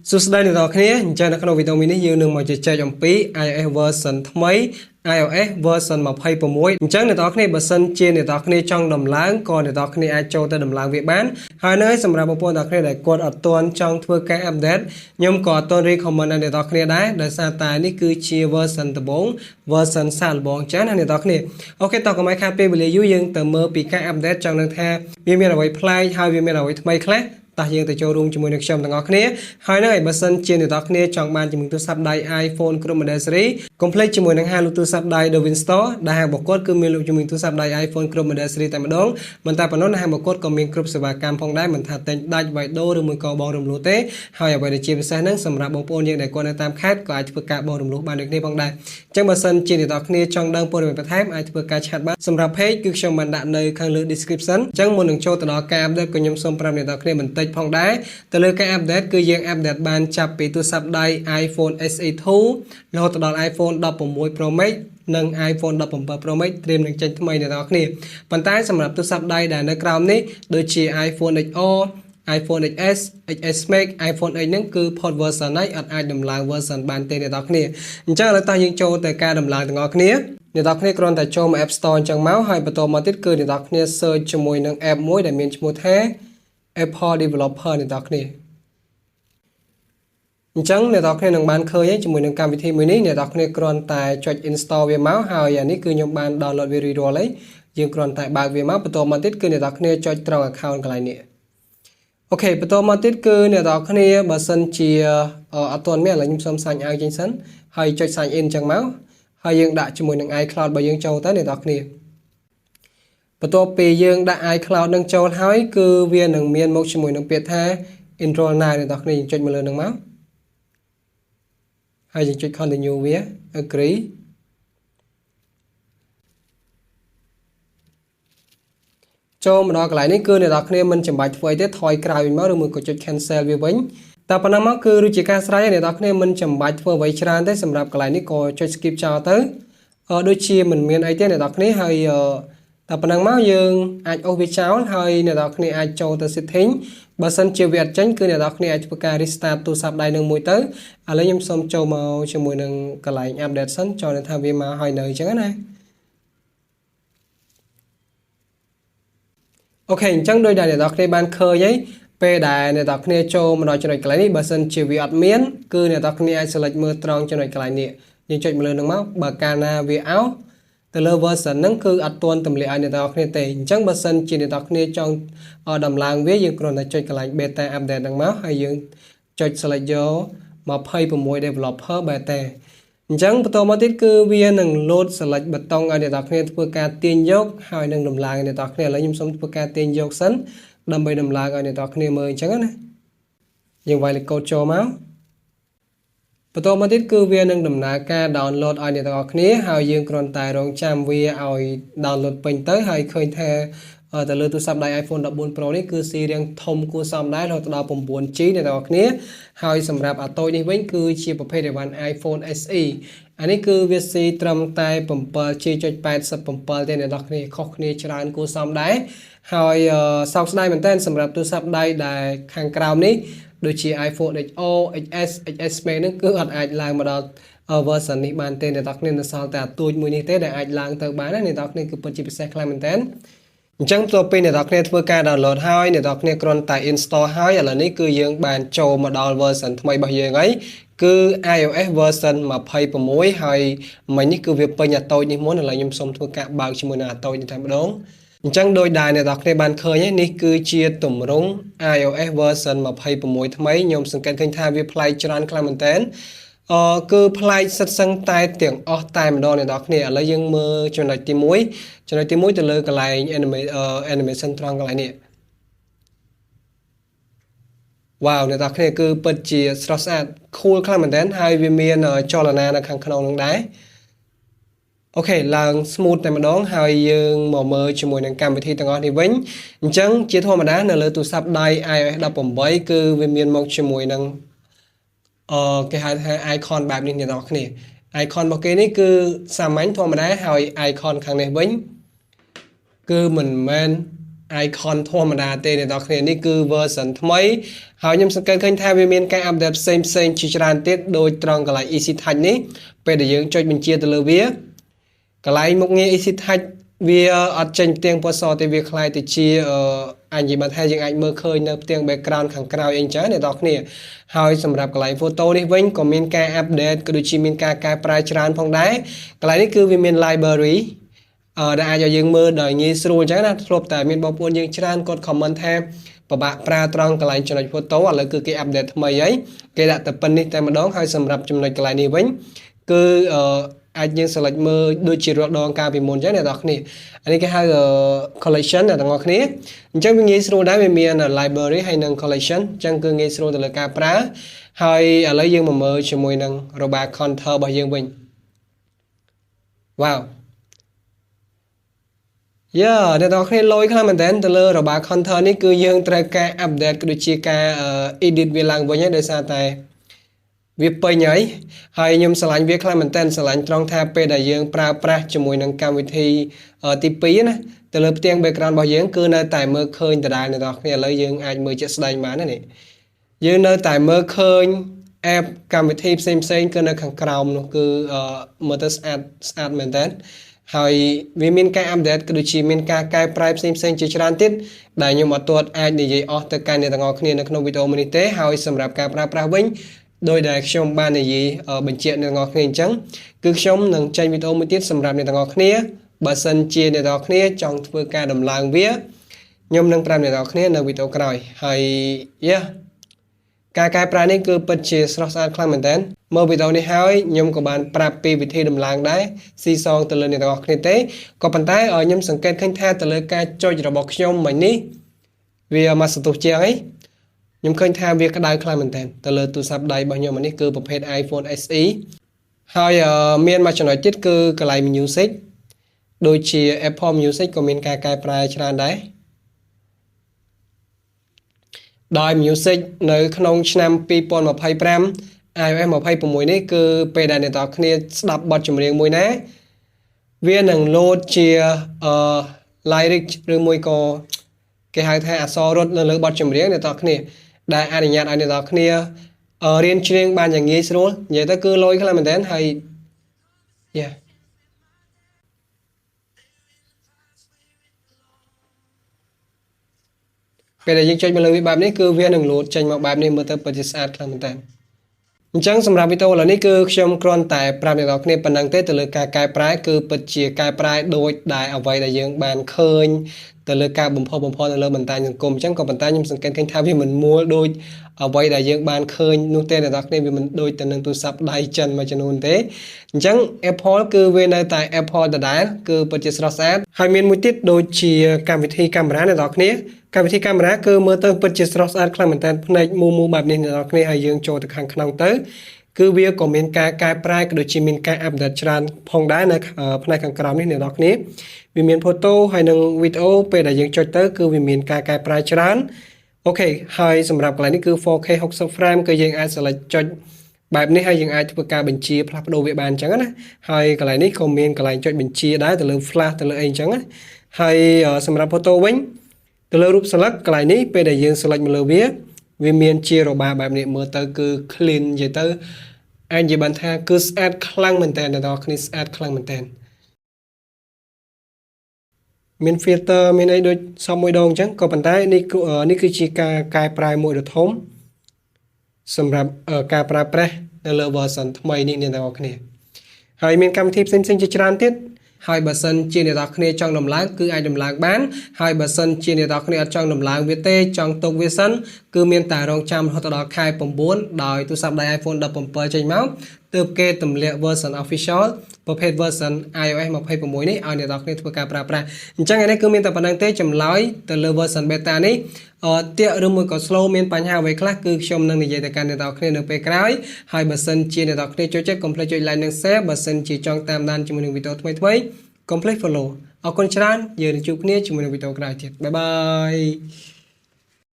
សួស្តីអ្នកនរគ្នាអញ្ចឹងនៅក្នុងវីដេអូនេះយើងនឹងមកជជែកអំពី iOS version ថ្មី iOS version 26អញ្ចឹងអ្នកនរគ្នាបើសិនជាអ្នកនរគ្នាចង់ដំឡើងក៏អ្នកនរគ្នាអាចចូលទៅដំឡើងវាបានហើយនៅសម្រាប់បងប្អូនអ្នកនរគ្នាដែលគាត់អត់ទាន់ចង់ធ្វើការ update ខ្ញុំក៏អត់ទាន់ recommend អ្នកនរគ្នាដែរដោយសារតែនេះគឺជា version ដំបូង version សាកល្បងអញ្ចឹងណាអ្នកនរគ្នាអូខេតោះកុំឲ្យខាតពេលវេលាយូរយើងទៅមើលពីការ update ចង់នឹងថាវាមានអ្វីប្លែកហើយវាមានអ្វីថ្មីខ្លះតោះយើងទៅចូលរួមជាមួយនឹងខ្ញុំទាំងអស់គ្នាហើយនៅបើសិនជាអ្នកនរគ្នាចង់បានជាមួយទូរស័ព្ទដៃ iPhone គ្រប់ model series កុំភ្លេចជាមួយនឹងហាលូទូរស័ព្ទដៃ Win Store ដែលហាងបកគតគឺមានលក់ជាមួយទូរស័ព្ទដៃ iPhone គ្រប់ model series តែម្ដងមិនតែប៉ុណ្ណោះហាងបកគតក៏មានគ្រប់សេវាកម្មផងដែរមិនថាទិញដាច់វាយដូរឬមួយក៏បងរំលោះទេហើយអ្វីដែលជាពិសេសហ្នឹងសម្រាប់បងប្អូនយើងដែលគាត់នៅតាមខេត្តក៏អាចធ្វើការបងរំលោះបានដូចគ្នាផងដែរអញ្ចឹងបើសិនជាអ្នកនរគ្នាចង់ដឹងព័ត៌មានបន្ថែមអាចធ្វើការឆាតបានសម្រាប់ page គឺខ្ញុំបានដាក់នៅខាងលើ description អញ្ចឹងមុននឹងចូលទៅដល់ការ update ក៏ខ្ញុំសូមប្រាប់អ្នកនរគ្នាបន្តិចផងដែរទៅលើការ update គឺយើង update បានចាប់ពីទូរស័ព្ទដៃ iPhone SE2 រហូតដល់ iPhone 16 Pro Max និង iPhone 17 Pro Max ត្រៀមនឹងចេញថ្មីអ្នកនរគ្នាប៉ុន្តែសម្រាប់ទូរស័ព្ទដៃដែលនៅក្រោមនេះដូចជា iPhone XR iPhone XS, XS Max, iPhone 8ហ្នឹងគឺ port version ហ្នឹងអត់អាចដំឡើង version បានទេអ្នកនរគ្នាអញ្ចឹងឥឡូវតោះយើងចូលទៅការដំឡើងទាំងអស់គ្នាអ្នកនរគ្នាគ្រាន់តែចូលមក App Store អញ្ចឹងមកហើយបន្តមកទៀតគឺអ្នកនរគ្នា search ជាមួយនឹង app មួយដែលមានឈ្មោះថា Apple Developer អ្នកនរគ្នាអញ្ចឹងអ្នកនរគ្នានឹងបានឃើញជាមួយនឹងកម្មវិធីមួយនេះអ្នកនរគ្នាគ្រាន់តែចុច install វាមកហើយអានេះគឺខ្ញុំបាន download វារួចរាល់ហើយយើងគ្រាន់តែបើកវាមកបន្តមកទៀតគឺអ្នកនរគ្នាចុចត្រង់ account កន្លែងនេះអូខេបន្តមកទៀតគឺអ្នកនរគ្នាបើសិនជាអត់ទាន់មានឥឡូវខ្ញុំសូម sign out ចេញសិនហើយចុច sign in អញ្ចឹងមកហើយយើងដាក់ជាមួយនឹង iCloud របស់យើងចូលទៅអ្នកនរគ្នាបន្ទាប់ពីយើងដាក់ iCloud នឹងចូលហើយគឺវានឹងមានមកជាមួយនឹងពាក្យថា enroll now អ្នកនរគ្នាយើងចុចមកលើនឹងមកហើយយើងចុច continue វា agreeចូលមកដល់កន្លែងនេះគឺអ្នកនរគ្នាមិនចាំបាច់ធ្វើអីទេថយក្រោយវិញមកឬមួយក៏ចុច cancel វាវិញតែប៉ុណ្ណឹងមកគឺរួចជាការស្រេចហើយអ្នកនរគ្នាមិនចាំបាច់ធ្វើអ្វីច្រើនទេសម្រាប់កន្លែងនេះក៏ចុច skip ចោលទៅដូចជាមិនមានអីទេអ្នកនរគ្នាហើយតែប៉ុណ្ណឹងមកយើងអាចអូសវាចោលហើយអ្នកនរគ្នាអាចចូលទៅ setting បើសិនជាវាអត់ចេញគឺអ្នកនរគ្នាអាចធ្វើការ restart ទូរស័ព្ទដៃនឹងមួយទៅឥឡូវខ្ញុំសូមចូលមកជាមួយនឹងកន្លែង update សិនចូលនឹងថាវាមកហើយនៅអញ្ចឹងណាអូខេអញ្ចឹងដោយដែលអ្នកនរគ្នាបានឃើញហើយពេលដែលអ្នកនរគ្នាចូលមកដល់ចំណុចកន្លែងនេះបើសិនជាវាអត់មានគឺអ្នកនរគ្នាអាច select មើលត្រង់ចំណុចកន្លែងនេះយើងចុចមកលើនឹងមកបើកាលណាវាអោទៅលើ version ហ្នឹងគឺអត់ទាន់ទម្លាក់ឲ្យអ្នកនរគ្នាទេអញ្ចឹងបើសិនជាអ្នកនរគ្នាចង់ដំឡើងវាយើងគ្រាន់តែចុចកន្លែង beta update ហ្នឹងមកហើយយើងចុច select យក26 developer beta អញ្ចឹងបន្តមកទៀតគឺវានឹង load select ប៊ូតុងឲ្យអ្នកនរគ្នាធ្វើការទាញយកហើយនឹងដំឡើងអ្នកនរគ្នាឥឡូវខ្ញុំសូមធ្វើការទាញយកសិនដើម្បីដំឡើងឲ្យអ្នកនរគ្នាមើលអញ្ចឹងណាយើងវាយលេខកូដចូលមកបន្តមកទៀតគឺវានឹងដំណើរការ download ឲ្យអ្នកទាំងអស់គ្នាហើយយើងគ្រាន់តែរងចាំវាឲ្យ download ពេញទៅហើយឃើញថាទៅលើទូរស័ព្ទដៃ iPhone 14 Pro នេះគឺស៊ីរៀងធំគួរសមដែររហូតដល់ 9G អ្នកទាំងអស់គ្នាហើយសម្រាប់អាតូចនេះវិញគឺជាប្រភេទ iPhone SE អានេះគឺវាស៊ីត្រឹមតែ 7G.87 ទេអ្នកទាំងអស់គ្នាខុសគ្នាច្រើនគួរសមដែរហើយសោកស្ដាយមែនទែនសម្រាប់ទូរស័ព្ទដៃដែលខាងក្រោមនេះដូចជា iPhone XR, XS, XS Max ហ្នឹងគឺអត់អាចឡើងមកដល់ version នេះបានទេអ្នកនរគ្នានៅសល់តែអាទូចមួយនេះទេដែលអាចឡើងទៅបានណាអ្នកនរគ្នាគឺពិតជាពិសេសខ្លាំងមែនទែនអញ្ចឹងបន្ទាប់ពីអ្នកនរគ្នាធ្វើការ download ហើយអ្នកនរគ្នាគ្រាន់តែ install ហើយឥឡូវនេះគឺយើងបានចូលមកដល់ version ថ្មីរបស់យើងហើយគឺ iOS version 26ហើយមិញនេះគឺវាពេញអាតូចនេះមុនឥឡូវខ្ញុំសូមធ្វើការបើកជាមួយនឹងអាតូចនេះតែម្ដងអញ្ចឹងដោយដែលអ្នកនរគ្នាបានឃើញនេះគឺជាទម្រង់ iOS version 26ថ្មីខ្ញុំសង្កេតឃើញថាវាប្លែកច្រើនខ្លាំងមែនទែនគឺប្លែកសិតសឹងតែទាំងអស់តែម្ដងអ្នកនរគ្នាឥឡូវយើងមើលចំណុចទី1ទៅលើកន្លែង animation ត្រង់កន្លែងនេះវ៉ាវអ្នកនរគ្នាគឺពិតជាស្រស់ស្អាត cool ខ្លាំងមែនទែនហើយវាមានចលនានៅខាងក្នុងនឹងដែរអូខេឡើង smooth តែម្ដងហើយយើងមកមើលជាមួយនឹងកម្មវិធីទាំងអស់នេះវិញអញ្ចឹងជាធម្មតានៅលើទូរស័ព្ទដៃ iOS 18គឺវាមានមកជាមួយនឹងគេហៅថា icon បែបនេះអ្នកនរគ្នា icon របស់គេនេះគឺសាមញ្ញធម្មតាហើយ icon ខាងនេះវិញគឺមិនមែន icon ធម្មតាទេអ្នកនរគ្នានេះគឺ version ថ្មីហើយខ្ញុំសង្កេតឃើញថាវាមានការ update ផ្សេងជាច្រើនទៀតដូចត្រង់កន្លែង easy touch នេះពេលដែលយើងចុចបញ្ជាទៅលើវាកន្លែងមុខងារ easy touch វាអត់ចេញផ្ទាំងពណ៌សទេវាคล้ายទៅជាអាចនិយាយបានថាយើងអាចមើលឃើញនៅផ្ទាំង background ខាងក្រោយអីចឹងអ្នកនរគ្នាហើយសម្រាប់កន្លែង photo នេះវិញក៏មានការ update ក៏ដូចជាមានការកែប្រែច្រើនផងដែរកន្លែងនេះគឺវាមាន library ដែលអាចឲ្យយើងមើលដោយងាយស្រួលចឹងណាធ្លាប់តែមានបងប្អូនយើងច្រើនគាត់ comment ថាពិបាកប្រើត្រង់កន្លែងចំណុច photo ឥឡូវគឺគេ update ថ្មីហើយគេដាក់តែប៉ុណ្្នេះតែម្ដងហើយសម្រាប់ចំណុចកន្លែងនេះវិញគឺអាចយើង select មើលដូចជារាល់ដងកាលពីមុនចឹងអ្នកនរគ្នាអានេះគេហៅ collection អ្នកទាំងអស់គ្នាអញ្ចឹងវាងាយស្រួលដែរវាមាន library ហើយនិង collection អញ្ចឹងគឺងាយស្រួលទៅលើការប្រើហើយឥឡូវយើងមកមើលជាមួយនឹងរបា counter របស់យើងវិញ wow អ្នកទាំងអស់គ្នាលយខ្លាំងមែនតើទៅលើរបា counter នេះគឺយើងត្រូវការ update ក៏ដូចជាការ edit វាឡើងវិញហើយដោយសារតែវាពេញហើយខ្ញុំឆ្លាញ់វាខ្លាំងមែនតើឆ្លាញ់ត្រង់ថាពេលដែលយើងប្រើប្រាស់ជាមួយនឹងកម្មវិធីទី2ណាទៅលើផ្ទាំង background របស់យើងគឺនៅតែមើលឃើញដដែលអ្នកនរគ្នាឥឡូវយើងអាចមើលជាក់ស្ដែងបានណានេះយើងនៅតែមើលឃើញ app កម្មវិធីផ្សេងគឺនៅខាងក្រោមនោះគឺមើលទៅស្អាតមែនតើហើយវាមានការ update ក៏ដូចជាមានការកែប្រែផ្សេងជាច្រើនទៀតដែលខ្ញុំអត់ទាន់អាចនិយាយអស់ទៅកាន់អ្នកទាំងអស់គ្នានៅក្នុងវីដេអូមួយនេះទេហើយសម្រាប់ការប្រើប្រាស់វិញដោយដែលខ្ញុំបាននិយាយបញ្ជាក់អ្នកទាំងអស់គ្នាអញ្ចឹងគឺខ្ញុំនឹងចេញវីដេអូមួយទៀតសម្រាប់អ្នកទាំងអស់គ្នាបើសិនជាអ្នកទាំងអស់គ្នាចង់ធ្វើការដំឡើងវាខ្ញុំនឹងប្រាប់អ្នកទាំងអស់គ្នានៅវីដេអូក្រោយហើយការកែប្រែនេះគឺពិតជាស្រស់ស្អាតខ្លាំងមែនតើមើលវីដេអូនេះហើយខ្ញុំក៏បានប្រាប់ពីវិធីដំឡើងដែរស៊ីសងទៅលើអ្នកទាំងអស់គ្នាទេក៏ប៉ុន្តែខ្ញុំសង្កេតឃើញថាទៅលើការចុចរបស់ខ្ញុំមិញនេះវាមកសន្ទុះជាងខ្ញុំឃើញថាវាក្តៅខ្លាំងមែនតើទៅលើទូរស័ព្ទដៃរបស់ខ្ញុំនេះគឺប្រភេទ iPhone SE ហើយមានមួយចំណុចទៀតគឺកន្លែង music ដូចជា Apple Music ក៏មានការកែប្រែច្រើនដែរដោយ music នៅក្នុងឆ្នាំ2025 iOS 26នេះគឺពេលដែលអ្នកនរគ្នាស្ដាប់បទចម្រៀងមួយណាវានឹង load ជា lyric ឬមួយក៏គេហៅថាអក្សររត់នៅលើបទចម្រៀងអ្នកនរគ្នាដែលអនុញ្ញាតឲ្យអ្នកនរគ្នារៀនច្រៀងបានយ៉ាងងាយស្រួលនិយាយទៅគឺលយខ្លាំងមែនទែនហើយពេលដែលយើងចុចមកលើវាបែបនេះគឺវានឹងលោតចេញមកបែបនេះមើលទៅពិតជាស្អាតខ្លាំងមែនទែនអញ្ចឹងសម្រាប់វីដេអូឥឡូវនេះគឺខ្ញុំគ្រាន់តែប្រាប់អ្នកនរគ្នាប៉ុណ្ណឹងទេទៅលើការកែប្រែគឺពិតជាកែប្រែដូចដែលអ្វីដែលយើងបានឃើញទៅលើការបំផុសនៅលើបណ្ដាញសង្គមអញ្ចឹងក៏ប៉ុន្តែខ្ញុំសង្កេតឃើញថាវាមិនមួលដូចអ្វីដែលយើងបានឃើញនោះទេអ្នកនរគ្នាវាមិនដូចទៅនឹងទូរស័ព្ទដៃចិនមួយចំនួនទេអញ្ចឹង Apple គឺវានៅតែ Apple ដដែលគឺពិតជាស្រស់ស្អាតហើយមានមួយទៀតដូចជាកម្មវិធីកាមេរ៉ាអ្នកនរគ្នាកម្មវិធីកាមេរ៉ាគឺមើលទៅពិតជាស្រស់ស្អាតខ្លាំងមែនទែនភ្នែកមូបែបនេះអ្នកនរគ្នាហើយយើងចូលទៅខាងក្នុងទៅគឺវាក៏មានការកែប្រែក៏ដូចជាមានការអាប់ដេតច្រើនផងដែរនៅផ្នែកខាងក្រោមនេះអ្នកនរគ្នាវាមាន photo ហើយនិង video ពេលដែលយើងចុចទៅគឺវាមានការកែប្រែច្រើនអូខេហើយសម្រាប់កន្លែងនេះគឺ 4K 60 frame គឺយើងអាច select ចុចបែបនេះហើយយើងអាចធ្វើការបញ្ជាផ្លាស់ប្ដូរវាបានអញ្ចឹងណាហើយកន្លែងនេះក៏មានកន្លែងចុចបញ្ជាដែរទៅលើ flash ទៅលើអីអញ្ចឹងណាហើយសម្រាប់ photo វិញទៅលើរូបស្លឹកកន្លែងនេះពេលដែលយើង select មកលើវាមានជារបាបែបនេះមើលទៅគឺ clean និយាយទៅអាចនិយាយបានថាគឺស្អាតខ្លាំងមែនតើអ្នកនរគ្នាស្អាតខ្លាំងមែនតើមាន filter មានអីដូចសមមួយដងអញ្ចឹងក៏ប៉ុន្តែនេះគឺជាការកែប្រែមួយដ៏ធំសម្រាប់ការប្រើប្រាស់នៅលើ version ថ្មីនេះអ្នកនរគ្នាហើយមានកម្មវិធីផ្សេងជាច្រើនទៀតហើយបើសិនជាអ្នកនរគ្នាចង់ដំឡើងគឺអាចដំឡើងបានហើយបើសិនជាអ្នកនរគ្នាអត់ចង់ដំឡើងវាទេចង់ទុកវាសិនគឺមានតែរងចាំរហូតដល់ខែ9ដោយទូរស័ព្ទដៃ iPhone 17ចេញមកទើបគេទម្លាក់ version official ប្រភេទ version iOS 26នេះឲ្យអ្នកនរគ្នាធ្វើការប្រើប្រាស់អញ្ចឹងឯនេះគឺមានតែប៉ុណ្្នឹងទេចម្លើយទៅលើ version beta នេះទាក់ឬមួយក៏ slow មានបញ្ហាអ្វីខ្លះគឺខ្ញុំនឹងនិយាយទៅកាន់អ្នកនរគ្នានៅពេលក្រោយហើយបើសិនជាអ្នកនរគ្នាចូលចិត្តកុំភ្លេចចុច like និង share បើសិនជាចង់តាមដានជាមួយនឹងវីដេអូថ្មីកុំភ្លេច follow អរគុណច្រើនយើងនឹងជួបគ្នាជាមួយនឹងវីដេអូក្រោយទៀតបាយបាយ